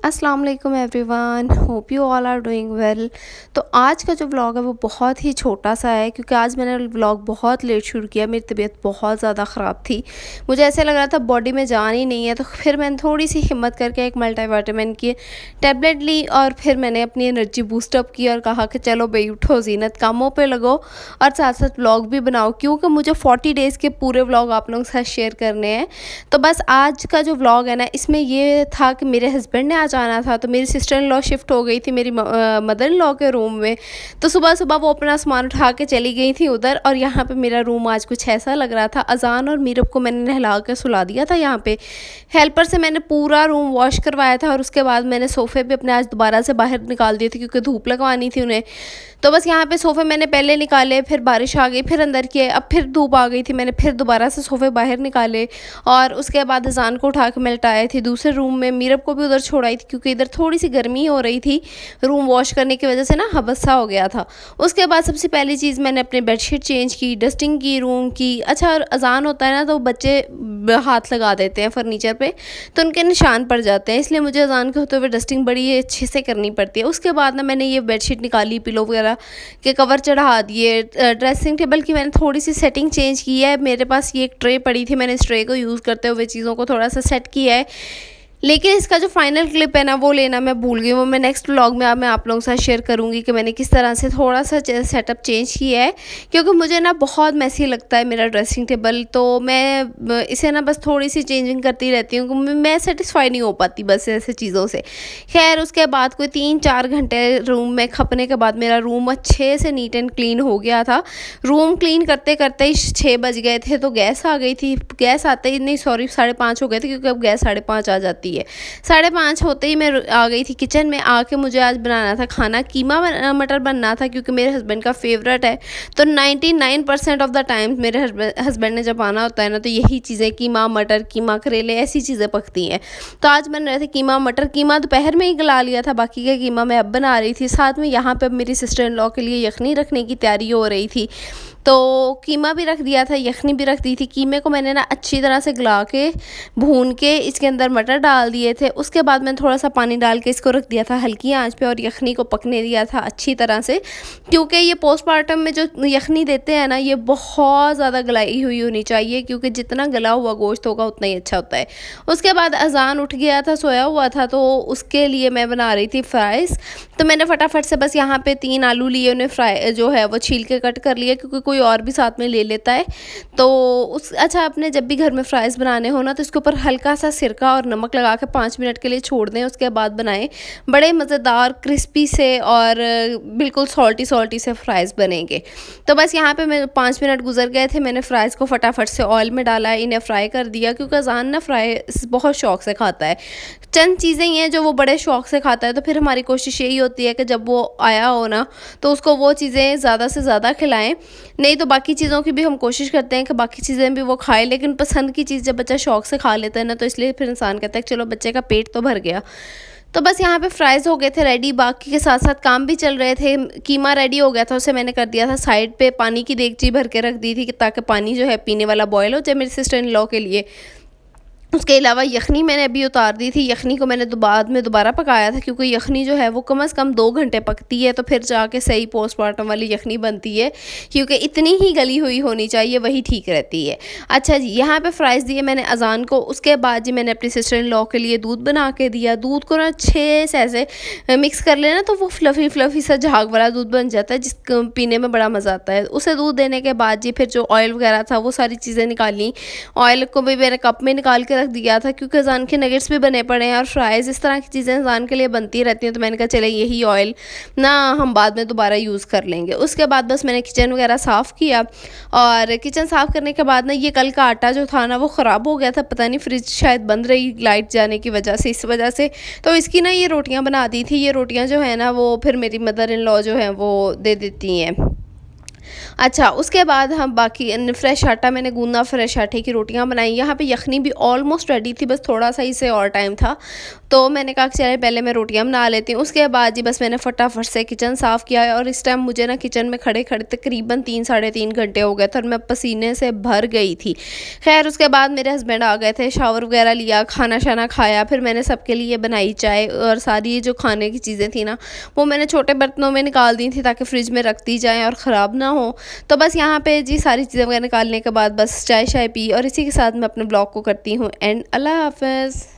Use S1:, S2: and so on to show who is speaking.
S1: अस्सलाम वालेकुम everyone, hope you all are doing well. तो आज का जो व्लॉग है वो बहुत ही छोटा सा है क्योंकि आज मैंने व्लॉग बहुत लेट शुरू किया। मेरी तबीयत बहुत ज़्यादा ख़राब थी, मुझे ऐसे लग रहा था बॉडी में जान ही नहीं है। तो फिर मैंने थोड़ी सी हिम्मत करके एक मल्टीविटामिन की टैबलेट ली और फिर मैंने अपनी एनर्जी बूस्टअप की और कहा कि चलो भाई उठो, ज़ीनत कामों पर लगो और साथ साथ व्लॉग भी बनाओ क्योंकि मुझे 40 डेज़ के पूरे व्लॉग आप लोगों के साथ शेयर करने हैं। तो बस आज का जो व्लॉग है ना, इसमें ये था कि मेरे हस्बैंड ने आज आना था, तो मेरी सिस्टर इन लॉ शिफ्ट हो गई थी मेरी मदर इन लॉ के रूम में। तो सुबह सुबह वो अपना सामान उठा के चली गई थी उधर, और यहाँ पे मेरा रूम आज कुछ ऐसा लग रहा था। अजान और मीरब को मैंने नहला के सुला दिया था। यहाँ पे हेल्पर से मैंने पूरा रूम वॉश करवाया था और उसके बाद मैंने सोफ़े भी अपने आज दोबारा से बाहर निकाल दिए थे क्योंकि धूप लगवानी थी उन्हें। तो बस यहाँ पे सोफ़े मैंने पहले निकाले, फिर बारिश आ गई, फिर अंदर किए, अब फिर धूप आ गई थी, मैंने फिर दोबारा से सोफ़े बाहर निकाले और उसके बाद अजान को उठा के मैं लटाए थी दूसरे रूम में। मीरब को भी उधर छोड़ाई थी क्योंकि इधर थोड़ी सी गर्मी हो रही थी, रूम वॉश करने की वजह से ना हबस सा हो गया था। उसके बाद सबसे पहली चीज़ मैंने अपनी बेडशीट चेंज की, डस्टिंग की रूम की। अच्छा, और अजान होता है ना तो बच्चे हाथ लगा देते हैं फर्नीचर पे तो उनके निशान पड़ जाते हैं, इसलिए मुझे अजान के होते हुए डस्टिंग बड़ी अच्छे से करनी पड़ती है। उसके बाद ना मैंने ये बेडशीट निकाली, पिलो वगैरह के कवर चढ़ा दिए। ड्रेसिंग टेबल की मैंने थोड़ी सी सेटिंग चेंज की है। मेरे पास ये एक ट्रे पड़ी थी, मैंने इस ट्रे को यूज़ करते हुए चीज़ों को थोड़ा सा सेट किया है, लेकिन इसका जो फाइनल क्लिप है ना वो लेना मैं भूल गई। वो मैं नेक्स्ट व्लॉग में मैं आप लोगों के साथ शेयर करूँगी कि मैंने किस तरह से थोड़ा सा सेटअप चेंज किया है, क्योंकि मुझे ना बहुत मैसी लगता है मेरा ड्रेसिंग टेबल। तो मैं इसे ना बस थोड़ी सी चेंजिंग करती रहती हूँ, मैं सेटिस्फाई नहीं हो पाती बस ऐसे चीज़ों से। खैर उसके बाद कोई 3-4 घंटे रूम में खपने के बाद मेरा रूम अच्छे से नीट एंड क्लीन हो गया था। रूम क्लीन करते करते ही 6 बज गए थे, तो गैस आ गई थी। गैस आते ही नहीं, सॉरी 5:30 हो गए थे क्योंकि अब गैस 5:30 आ जाती है। 5:30 होते ही मैं आ गई थी किचन में। आके मुझे आज बनाना था खाना, कीमा मटर बनना था क्योंकि मेरे हस्बैंड का फेवरेट है। तो 99% ऑफ द टाइम मेरे हस्बैंड ने जब आना होता है ना तो यही चीज़ें, कीमा मटर, कीमा करेले, ऐसी चीज़ें पकती हैं। तो आज बन रहे थे कीमा मटर। कीमा दोपहर में ही गला लिया था, बाकी का कीमा मैं अब बना रही थी। साथ में यहाँ पे मेरी सिस्टर इन लॉ के लिए यखनी रखने की तैयारी हो रही थी, तो कीमा भी रख दिया था, यखनी भी रख दी थी। कीमे को मैंने ना अच्छी तरह से गला के भून के इसके अंदर मटर डाल दिए थे। उसके बाद मैंने थोड़ा सा पानी डाल के इसको रख दिया था हल्की आंच पे और यखनी को पकने दिया था अच्छी तरह से, क्योंकि ये पोस्टमार्टम में जो यखनी देते हैं ना ये बहुत ज़्यादा गलाई हुई होनी चाहिए, क्योंकि जितना गला हुआ गोश्त होगा उतना ही अच्छा होता है। उसके बाद अजान उठ गया था, सोया हुआ था, तो उसके लिए मैं बना रही थी फ्राइज़। तो मैंने फटाफट से बस यहाँ पे 3 आलू लिए, उन्हें फ्राई जो है वो छील के कट कर लिया क्योंकि कोई और भी साथ में ले लेता है। तो अच्छा, आपने जब भी घर में फ्राइज़ बनाने हो ना तो इसके ऊपर हल्का सा सिरका और नमक लगा के 5 मिनट के लिए छोड़ दें, उसके बाद बनाएं। बड़े मज़ेदार क्रिस्पी से और बिल्कुल सॉल्टी से फ्राइज़ बनेंगे। तो बस यहाँ पे मैं 5 मिनट गुजर गए थे, मैंने फ़्राइज़ को फटाफट से ऑयल में डाला, इन्हें फ्राई कर दिया क्योंकि अजान ना फ्राइज़ बहुत शौक़ से खाता है। चंद चीज़ें ही हैं जो वो बड़े शौक़ से खाता है, तो फिर हमारी कोशिश यही होती है कि जब वो आया हो ना तो उसको वो चीज़ें ज़्यादा से ज़्यादा खिलाएं। नहीं तो बाकी चीज़ों की भी हम कोशिश करते हैं कि बाकी चीज़ें भी वो खाए, लेकिन पसंद की चीज़ जब बच्चा शौक़ से खा लेता है ना तो इसलिए फिर इंसान कहता है कि चलो बच्चे का पेट तो भर गया। तो बस यहाँ पे फ्राइज़ हो गए थे रेडी, बाकी के साथ साथ काम भी चल रहे थे। कीमा रेडी हो गया था, उसे मैंने कर दिया था साइड पे, पानी की देगची भर के रख दी थी ताकि पानी जो है पीने वाला बॉयल हो जाए मेरी सिस्टर इन लॉ के लिए। उसके अलावा यखनी मैंने अभी उतार दी थी। यखनी को मैंने बाद में दोबारा पकाया था क्योंकि यखनी जो है वो कम से कम 2 घंटे पकती है, तो फिर जाके सही पोस्टमार्टम वाली यखनी बनती है, क्योंकि इतनी ही गली हुई होनी चाहिए, वही ठीक रहती है। अच्छा जी, यहाँ पे फ्राइज़ दिए मैंने अजान को। उसके बाद जी मैंने अपनी सिस्टर इन लॉ के लिए दूध बना के दिया। दूध को ना अच्छे से ऐसे मिक्स कर लेना तो वो फ्लफ़ी सा झाग वाला दूध बन जाता है जिसको पीने में बड़ा मज़ा आता है। उसे दूध देने के बाद जी फिर जो ऑयल वगैरह था वो सारी चीज़ें निकाली। ऑयल को भी मैंने कप में निकाल के रख दिया था क्योंकि अजान के नगेट्स भी बने पड़े हैं और फ्राइज़, इस तरह की चीज़ें अजान के लिए बनती रहती हैं। तो मैंने कहा चले यही ऑयल ना हम बाद में दोबारा यूज़ कर लेंगे। उसके बाद बस मैंने किचन वगैरह साफ़ किया, और किचन साफ़ करने के बाद ना ये कल का आटा जो था ना वो ख़राब हो गया था, पता नहीं फ्रिज शायद बंद रही लाइट जाने की वजह से, इस वजह से। तो इसकी ना ये रोटियाँ बना दी थी। ये रोटियाँ जो है ना वो फिर मेरी मदर इन लॉ जो हैं वो दे देती हैं। अच्छा, उसके बाद हम बाकी फ्रेश आटा मैंने गूँदा, फ्रेश आटे की रोटियां बनाई। यहाँ पे यखनी भी ऑलमोस्ट रेडी थी, बस थोड़ा सा इसे और टाइम था। तो मैंने कहा कि चले पहले मैं रोटियां बना लेती हूँ। उसके बाद जी बस मैंने फटाफट से किचन साफ़ किया है और इस टाइम मुझे ना किचन में खड़े खड़े तकरीबन 3 साढ़े 3 घंटे हो गए थे और मैं पसीने से भर गई थी। खैर उसके बाद मेरे हस्बैंड आ गए थे, शावर वगैरह लिया, खाना शाना खाया, फिर मैंने सबके लिए बनाई चाय और सारी जो खाने की चीज़ें थी ना वो मैंने छोटे बर्तनों में निकाल दी थी ताकि फ्रिज में रख दी जाएँ और ख़राब ना हो। तो बस यहाँ पे जी सारी चीज़ें वगैरह निकालने के बाद बस चाय शाय पी और इसी के साथ मैं अपने ब्लॉग को करती हूँ एंड अल्लाह हाफ़िज़।